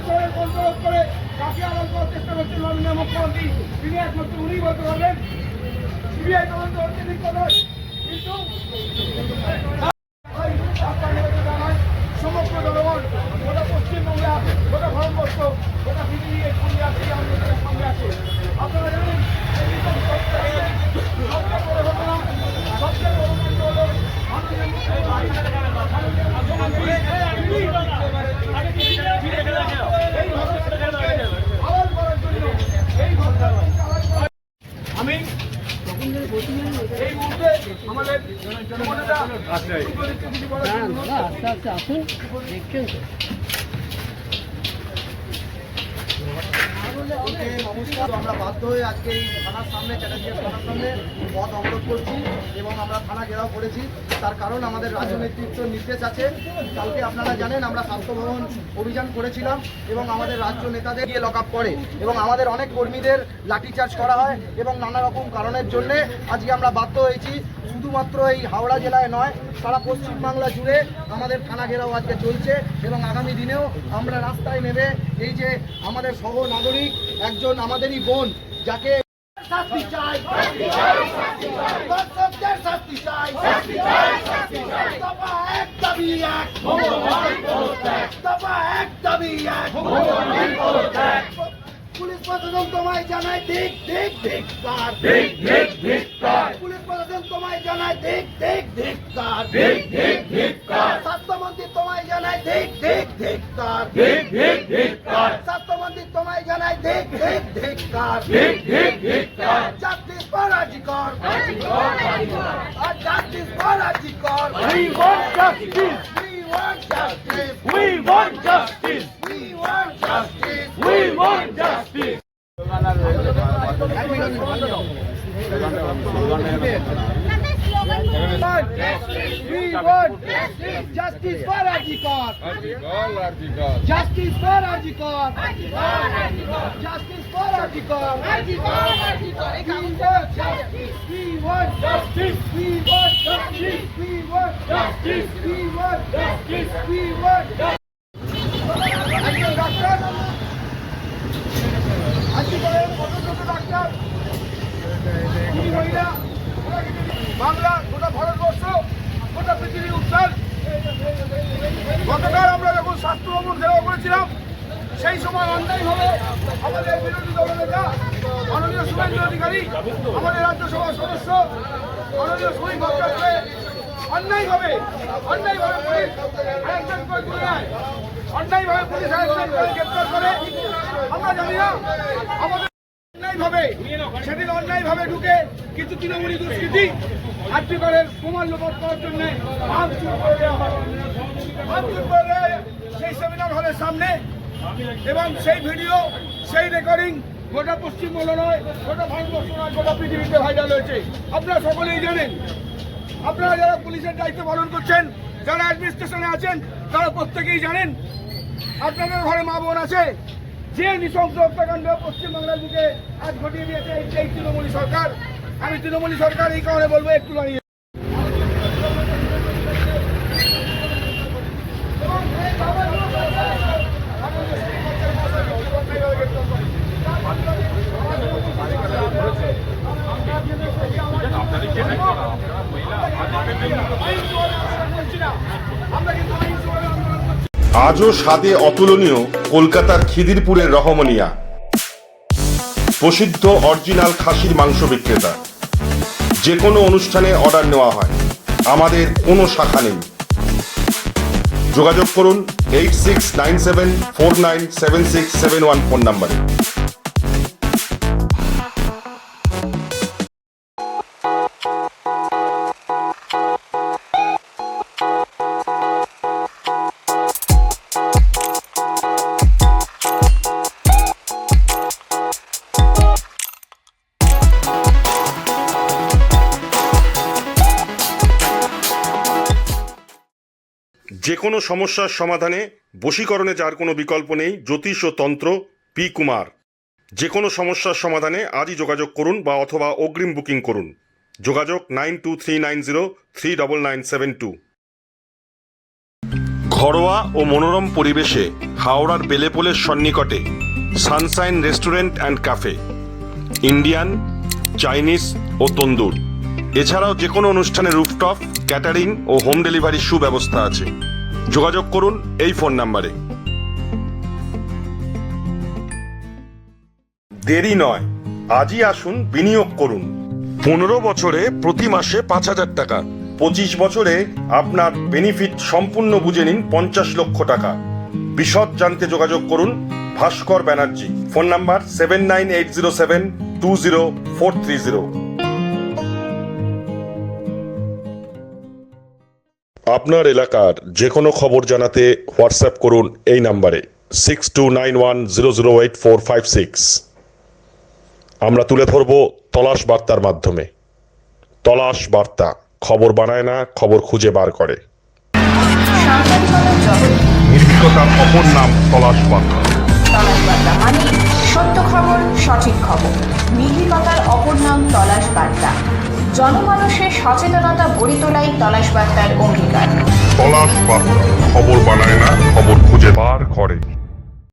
শহরের কন্ট্রোল করে কাকে আড়াল করার চেষ্টা করছেন মাননীয় মুখ্যমন্ত্রী, তিনি একমাত্র উনি বলতে পারবেন। সিবিআই তদন্ত হচ্ছে ঠিক কথা, কিন্তু সমগ্র জনগণ, গোটা পশ্চিমবাংলা, গোটা ভারতবর্ষ, গোটা পৃথিবী এর সঙ্গে আছে, আন্দোলনের সঙ্গে আছে। আপনারা জানেন সবচেয়ে বড় ঘটনা, সবচেয়ে বড় কাণ্ড হলো আমি এই মুহূর্তে আমাদের আসুন দেখছেন নমস্কার। আমরা বাধ্য হয়ে আজকে এই থানার সামনে, চ্যাটার্জিয়া থানার সামনে পথ অবরোধ করছি এবং আমরা থানা ঘেরাও করেছি। তার কারণ আমাদের রাজ্য নেতৃত্বের নির্দেশ আছে। কালকে আপনারা জানেন আমরা স্বাস্থ্য ভবন অভিযান করেছিলাম এবং আমাদের রাজ্য নেতাদের গিয়ে লক আপ করে এবং আমাদের অনেক কর্মীদের লাঠিচার্জ করা হয় এবং নানা রকম কারণের জন্যে আজকে আমরা বাধ্য হয়েছি। শুধুমাত্র এই হাওড়া জেলায় নয়, সারা পশ্চিমবাংলা জুড়ে আমাদের থানা ঘেরাও আজকে চলছে এবং আগামী দিনেও আমরা রাস্তায় নেমে এই যে আমাদের সহ নাগরিক একজন আমাদেরই বোন, যাকে শাস্তি চাই, শাস্তি চাই, দফা এক দাবি এক, দফা এক দাবি এক। পুলিশ প্রশাসন তোমায় জানায় ঠিক ঠিক ধিক্কার, ঠিক ঠিক ধিক্কার। পুলিশ প্রশাসন তোমায় জানায় ঠিক ঠিক ধিক্কার, ঠিক ঠিক ধিক্কার। স্বাস্থ্যমন্ত্রী তোমায় জানায় ঠিক ঠিক ধিক্কার, ঠিক ঠিক ধিক্কার। স্বাস্থ্যমন্ত্রী তোমায় জানায় ঠিক ঠিক ধিক্কার, ঠিক ঠিক ধিক্কার। জাস্টিস ফর আজিকর, আর justice for Azikar. We want justice, we want justice, we want justice, we want justice, we want justice. We want justice for Ajikar. Justice for Ajikar. Justice for Ajikar. We want justice. We want justice. We want justice. We want justice. We want justice. Doctor. Ajikar, doctor. Bangla, গোটা ভারতবর্ষ, গোটা পৃথিবীর উত্তাল। গতকাল আমরা যখন স্বাস্থ্য ভবন ঘেরাও করেছিলাম, সেই সময় অন্যায়ভাবে আমাদের বিরোধী দলনেতা মাননীয় শুভেন্দু অধিকারী, আমাদের রাজ্যসভার সদস্য মাননীয় শরীফ ভট্টাচার্যকে অন্যায়ভাবে পুলিশ অ্যারেস্ট করে তুলে নেয়, অন্যায়ভাবে পুলিশ অ্যারেস্ট করে গ্রেপ্তার করে। আমরা জানি না আমাদের সেদিন অন্যায়ভাবে ঢুকে কিছু তৃণমূলী দুষ্কৃতী আর্থিকরের প্রমাণ লোপাট করার জন্য ভাঙচুর করে দেওয়া হয়, ভাঙচুর করে দেওয়া সেই সেমিনার হলের সামনে এবং সেই ভিডিও, সেই রেকর্ডিং গোটা পশ্চিমবঙ্গ নয়, গোটা ভারতবর্ষ নয়, গোটা পৃথিবীতে ভাইরাল হয়েছে। আপনারা সকলেই জানেন, আপনারা যারা পুলিশের দায়িত্ব পালন করছেন, যারা অ্যাডমিনিস্ট্রেশনে আছেন, তারা প্রত্যেকেই জানেন আপনাদের ঘরে মা বোন আছে। যে নৃশংস হত্যাকাণ্ড পশ্চিমবাংলার বুকে আজ ঘটিয়ে দিয়েছে এই তৃণমূলী সরকার। আমি তৃণমূলী সরকার এই কারণে বলবো একটু দাঁড়িয়ে। আজও স্বাদে অতুলনীয় কলকাতার খিদিরপুরের রহমনিয়া, প্রসিদ্ধ অরিজিনাল খাসির মাংস বিক্রেতা। যে কোনো অনুষ্ঠানে অর্ডার নেওয়া হয়, আমাদের কোনো শাখা নেই। যোগাযোগ করুন 8697497671 ফোন নম্বরে। যে কোনো সমস্যার সমাধানে বশীকরণে যার কোনো বিকল্প নেই, জ্যোতিষ ও তন্ত্র পি কুমার। যে কোনো সমস্যার সমাধানে আজই যোগাযোগ করুন বা অথবা অগ্রিম বুকিং করুন। যোগাযোগ 9239039972। ঘরোয়া ও মনোরম পরিবেশে হাওড়ার বেলেপোলের সন্নিকটে sunshine restaurant and cafe, Indian, Chinese ও তন্দুর। এছাড়াও যে কোনো অনুষ্ঠানে রুফটপ, ক্যাটারিং ও হোম ডেলিভারির সুব্যবস্থা আছে। যোগাযোগ করুন এই ফোন নাম্বারে। দেরি নয়, আজই আসুন, বিনিয়োগ করুন। 15 বছরে প্রতি মাসে 5,000 টাকা, 25 বছরে আপনার বেনিফিট সম্পূর্ণ বুঝে নিন 50 লক্ষ টাকা। বিশদ জানতে যোগাযোগ করুন ভাস্কর ব্যানার্জি। Phone number 7980720430। আপনার এলাকার যে কোনো খবর জানাতে হোয়াটসঅ্যাপ করুন এই নাম্বারে 6291008456। আমরা তুলে ধরব তলাশ বার্তার মাধ্যমে। তলাশ বার্তা, খবর বানায় না, খবর খুঁজে বার করে। সাংবাদিকতার জগৎ নির্ভীকতার অপর নাম তলাশ বার্তা। তলাশ বার্তা মানে সত্য খবর, সঠিক খবর। নির্ভীকতার অপর নাম তলাশ বার্তা। জনমানুষের সচেতনতা গড়ে তোলাই তলাশ বার্তার অঙ্গীকার। তলাশ বার্তা, খবর বানায় না, খবর খুঁজে বার করে।